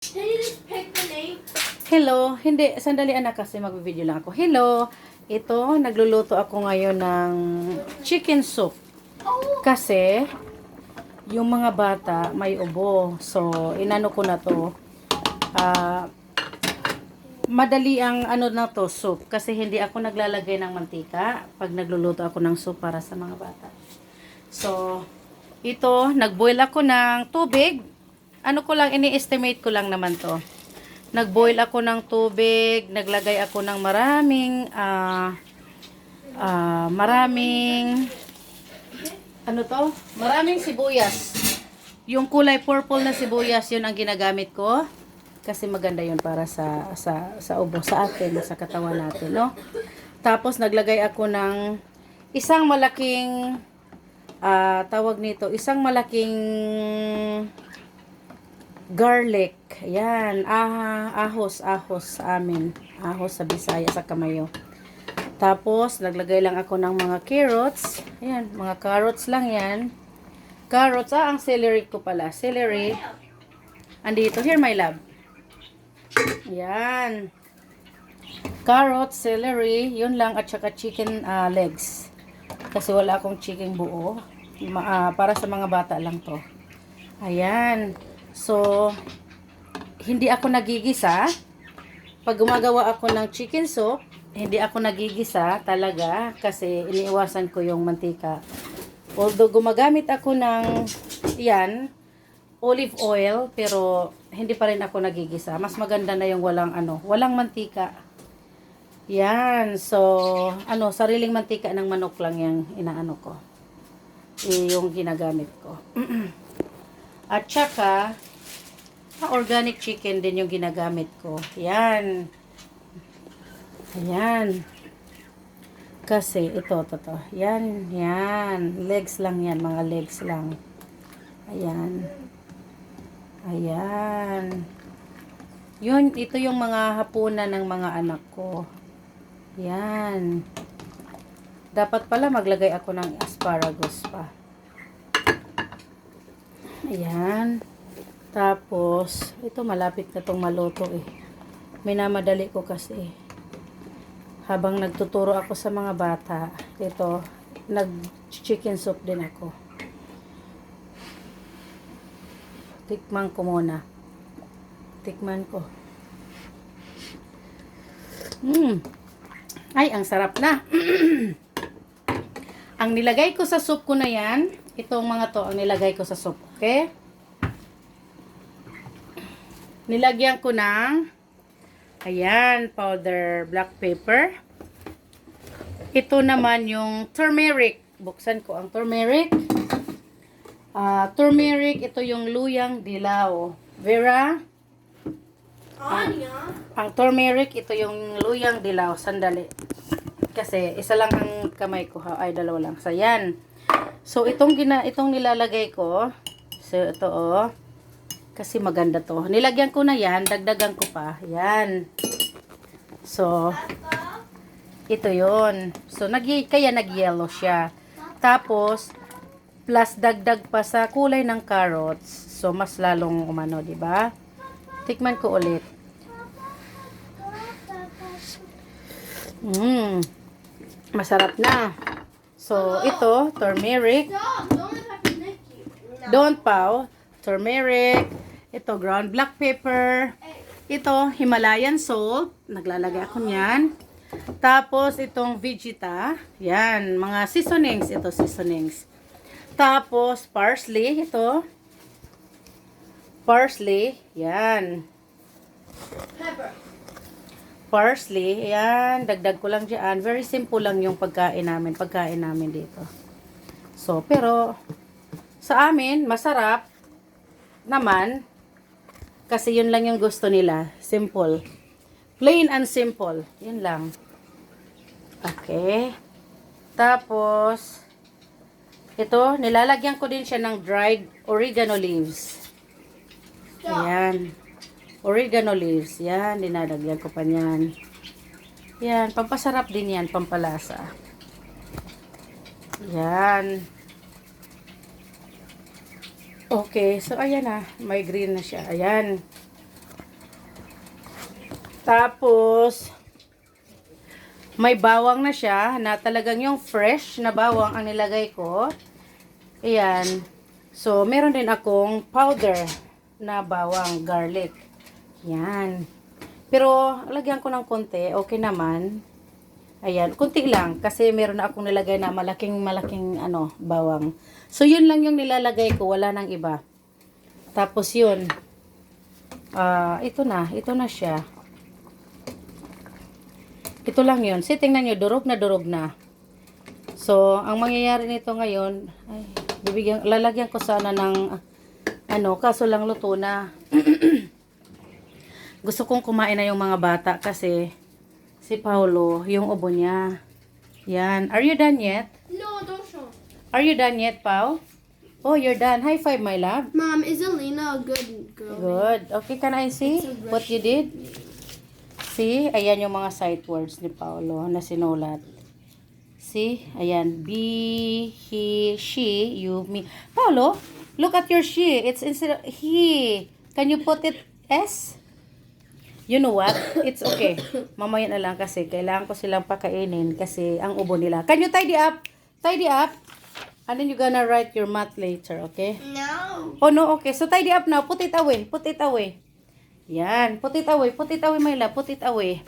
Can you just pick the name? Hello, hindi, sandali anak kasi mag-video lang ako. Hello, ito, nagluluto ako ngayon ng chicken soup. Oh, Kasi, yung mga bata may ubo. So, inano ko na to. Ah, madali ang ano na to, soup. Kasi hindi ako naglalagay ng mantika pag nagluluto ako ng soup para sa mga bata. So, ito, nagboil ako ng tubig. Ano ko lang, ini-estimate ko lang naman to. Nagboil ako ng tubig, naglagay ako ng maraming sibuyas. Yung kulay purple na sibuyas, yun ang ginagamit ko. Kasi maganda yun para sa ubo, sa atin, sa katawan natin, no? Tapos, naglagay ako ng isang malaking, isang malaking garlic. Yan. Ahos sa amin. Ahos sa Bisaya, sa Kamayo. Tapos, naglagay lang ako ng mga carrots. Ayan, mga carrots lang yan. Carrots, ang celery ko pala. Celery. Andito, here my love. Yan. Carrots, celery, yun lang. At saka chicken legs. Kasi wala akong chicken buo. Para sa mga bata lang to. Ayan. So, hindi ako nagigisa. Pag gumagawa ako ng chicken soup, hindi ako nagigisa talaga kasi iniiwasan ko yung mantika. Although gumagamit ako ng olive oil, pero hindi pa rin ako nagigisa. Mas maganda na yung walang mantika. Yan. So, sariling mantika ng manok lang yung inaano ko. Yung ginagamit ko. At saka, organic chicken din yung ginagamit ko. Yan. Ayan. Kasi, ito. Yan. Legs lang yan. Mga legs lang. Ayan. Ayan. Ito yung mga hapunan ng mga anak ko. Yan. Dapat pala maglagay ako ng asparagus pa. Ayan. Tapos, ito malapit na tong maluto eh. Minamadali ko kasi. Habang nagtuturo ako sa mga bata, ito, nag-chicken soup din ako. Tikman ko muna. Tikman ko. Ay, ang sarap na. Ang nilagay ko sa soup ko na yan, itong mga to, ang nilagay ko sa soup. Okay? Nilagyan ko ng powder black pepper. Ito naman yung turmeric. Buksan ko ang turmeric. Turmeric, ito yung luyang dilaw. Vera? Anya. Ang turmeric, ito yung luyang dilaw. Sandali. Kasi isa lang ang kamay ko. Ay, dalawa lang. So, yan. So, itong nilalagay ko. So, ito kasi maganda to. Nilagyan ko na yan. Dagdagan ko pa. Yan. So, ito yon. So, kaya nag-yellow siya. Tapos, plus dagdag pa sa kulay ng carrots. So, mas lalong umano, di ba? Tikman ko ulit. Masarap na. So, ito, turmeric. Stop! Don't let Papa nick you. Don't pow. Turmeric. Ito, ground black pepper. Ito, Himalayan salt. Naglalagay ako niyan. Tapos, itong Vegeta. Yan, mga seasonings. Ito, seasonings. Tapos, parsley. Ito. Parsley. Yan. Pepper. Parsley. Yan. Dagdag ko lang dyan. Very simple lang yung pagkain namin dito. So, pero, sa amin, masarap naman. Kasi yun lang yung gusto nila. Simple. Plain and simple. Yun lang. Okay. Tapos, ito, nilalagyan ko din siya ng dried oregano leaves. Ayan. Oregano leaves. Yan, dinalagyan ko pa niyan. Yan, pampasarap din yan, pampalasa. Yan. Okay, so ayan na. May green na siya. Ayan. Tapos, may bawang na siya, na talagang yung fresh na bawang ang nilagay ko. Ayan. So, meron din akong powder na bawang, garlic. Yan. Pero, lagyan ko ng konti, okay naman. Ayan, konti lang kasi meron na akong nilagay na malaking bawang. So yun lang yung nilalagay ko, wala nang iba. Tapos yun. Ito na siya. Ito lang yun. See, tingnan nyo, durog na. So, ang mangyayari nito ngayon, lalagyan ko sana ng kaso lang luto na. Gusto kong kumain na yung mga bata kasi si Paulo, yung ubo niya. Yan. Are you done yet? No, don't show. Are you done yet, Pao? Oh, you're done. High five, my love. Mom, is Alina a good girl? Good. Okay, can I see what you did? See? Ayan yung mga sight words ni Paulo na sinulat. See? Ayan. Be, he, she, you, me. Paulo, look at your she. It's instead of he. Can you put it S? You know what? It's okay. Mamaya na lang kasi kailangan ko silang pakainin kasi ang ubo nila. Can you tidy up? Tidy up. And then you're gonna write your math later, okay? No. Oh no, okay. So tidy up now. Put it away. Put it away. Yan. Put it away. Put it away, my love. Put it away.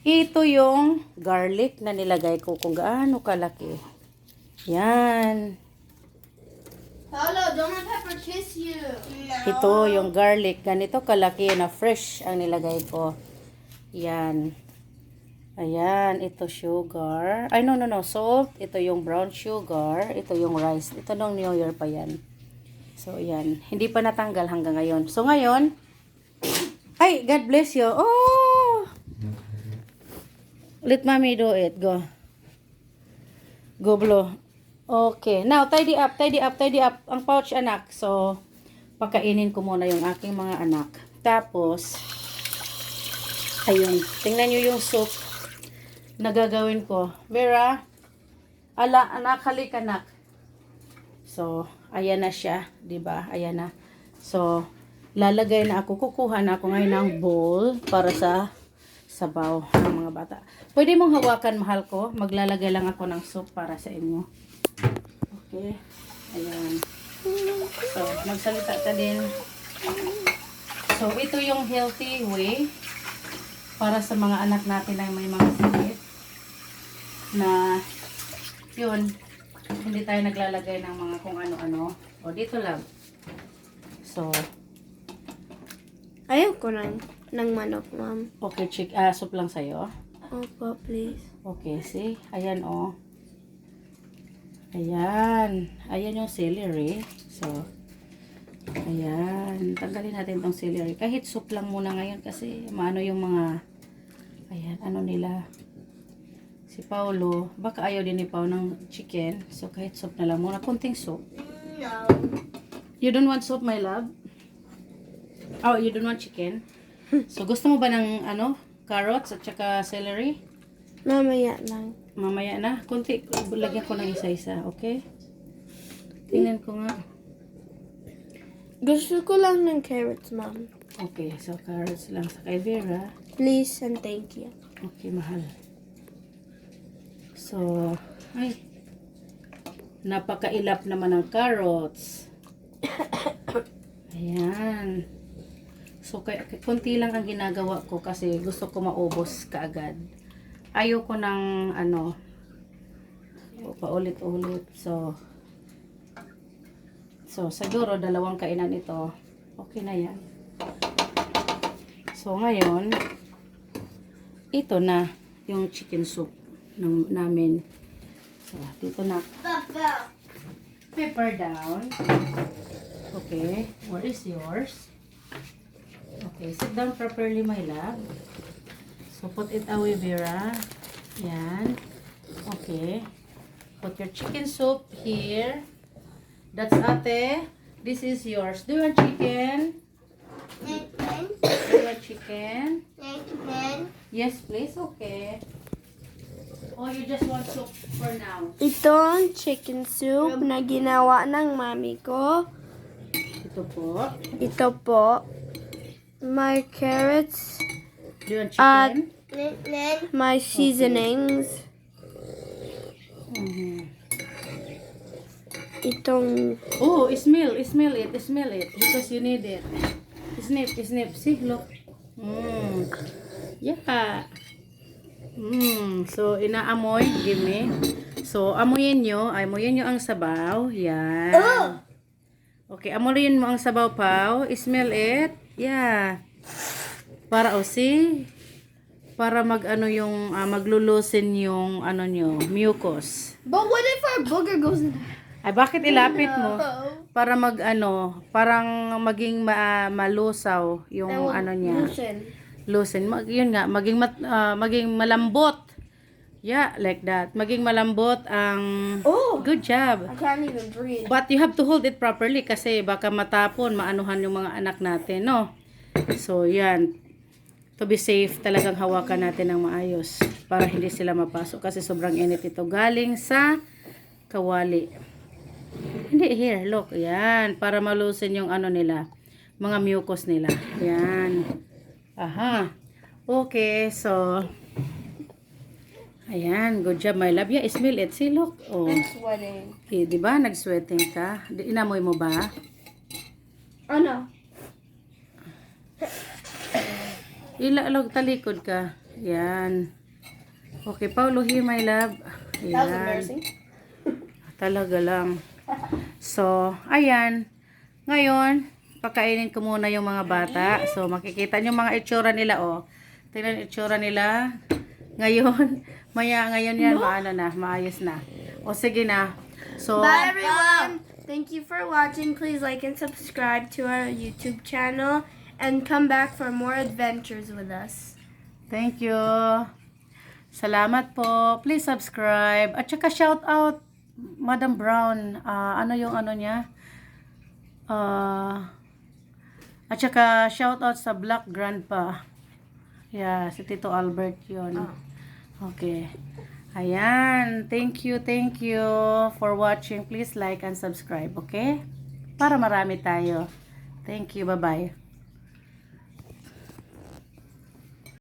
Ito yung garlic na nilagay ko kung gaano kalaki. Yan. Paolo, don't let Pepper kiss you. No. Ito yung garlic. Ganito kalaki na fresh ang nilagay ko. Yan. Ayan. Ito sugar. Ay, no. Salt. Ito yung brown sugar. Ito yung rice. Ito nung New Year pa yan. So, yan. Hindi pa natanggal hanggang ngayon. So, ngayon. Ay, God bless you. Oh! Let mommy do it. Go. Go, blow. Okay. Now, tidy up. Ang pouch, anak. So, pakainin ko muna yung aking mga anak. Tapos, ayun. Tingnan nyo yung soup na gagawin ko. Vera, anak, halik, anak. So, ayan na siya. Diba? Ayan na. So, lalagay na ako. Kukuha na ako ngayon ng bowl para sa sabaw ng mga bata. Pwede mong hawakan, mahal ko. Maglalagay lang ako ng soup para sa inyo. Okay. Ayan. So, magsalita ka din. So, ito yung healthy way para sa mga anak natin na may mga sakit. Na, yun, hindi tayo naglalagay ng mga kung ano-ano. O, dito lang. So, Ayaw ko ng manok, Mom. okay, soup lang sa'yo. Opo, please. Okay, see? Ayan, oh. Ayan. Ayan yung celery. So, ayan. Tanggalin natin tong celery. Kahit soup lang muna ngayon kasi maano yung mga, ayan, ano nila. Si Paulo, baka ayaw din ni Pao ng chicken. So, kahit soup na lang muna. Kunting soup. No. You don't want soup, my love? Oh, you don't want chicken? So, gusto mo ba ng, carrots at saka celery? Mamaya lang. Mamaya na. Kunti, lagyan ko ng isa-isa, okay? Tingnan ko nga. Gusto ko lang ng carrots, Mom. Okay, so carrots lang sa kay Vera. Please and thank you. Okay, mahal. So, ay, napakailap naman ng carrots. Ayan. So, kunti lang ang ginagawa ko kasi gusto ko maubos kaagad. Ayoko ng paulit-ulit. So, siguro dalawang kainan ito. Okay na yan. So, ngayon, ito na yung chicken soup namin. So, dito na. Pepper down. Okay. What is yours? Okay. Sit down properly, my love. So, put it away, Vera. Yan. Okay. Put your chicken soup here. That's ate. This is yours. Do you want chicken? Do you want chicken? Yes, please. Okay. Oh, you just want soup for now. Ito ang chicken soup na ginawa ng mami ko. Ito po. Ito po. My carrots Do you want chicken? My seasonings. Itong Oh, smell it, because you need it. Snip. See, look. Yeah. So, inaamoy, give me. So, amoyin nyo ang sabaw. Yan. Okay, amoyin mo ang sabaw, Pao. Smell it. Yeah. Para, see? Para maglulusin yung, nyo, mucus. But what if our booger goes in there? Ay, bakit ilapit mo? Para parang maging malusaw yung niya. Loosen. Yun nga, maging malambot. Yeah, like that. Maging malambot ang... Oh! Good job. I can't even breathe. But you have to hold it properly kasi baka matapon, maanuhan yung mga anak natin, no? So, yan. To be safe, talagang hawakan natin ng maayos para hindi sila mapasok kasi sobrang init ito. Galing sa kawali. Hindi, here, look. Yan, para malusin yung nila, mga mucus nila. Yan. Aha. Okay, so, ayan, good job, my love. Yeah, smell it. See, look. Oh. I'm sweating. Okay, di ba? Nag-sweating ka. Inamoy mo ba? Oh no. Ilalog, talikod ka. Yan. Okay, Paulo, here, my love. Ayan. That was embarrassing. Talaga lang. So, ayan. Ngayon, pakainin ko muna yung mga bata. So, makikita nyo mga itsura nila, oh. Tingnan yung itsura nila. Ngayon, ngayon yan, maayos na. O, sige na. So, Bye everyone. Thank you for watching. Please like and subscribe to our YouTube channel and come back for more adventures with us. thank you. Salamat po. Please subscribe. At saka shout out, Madam Brown. Ano yung niya? At saka shout out sa Black Grandpa. Yeah, si Tito Albert yun. Okay. Ayan. Thank you for watching. Please like and subscribe, okay? Para marami tayo. Thank you. Bye-bye.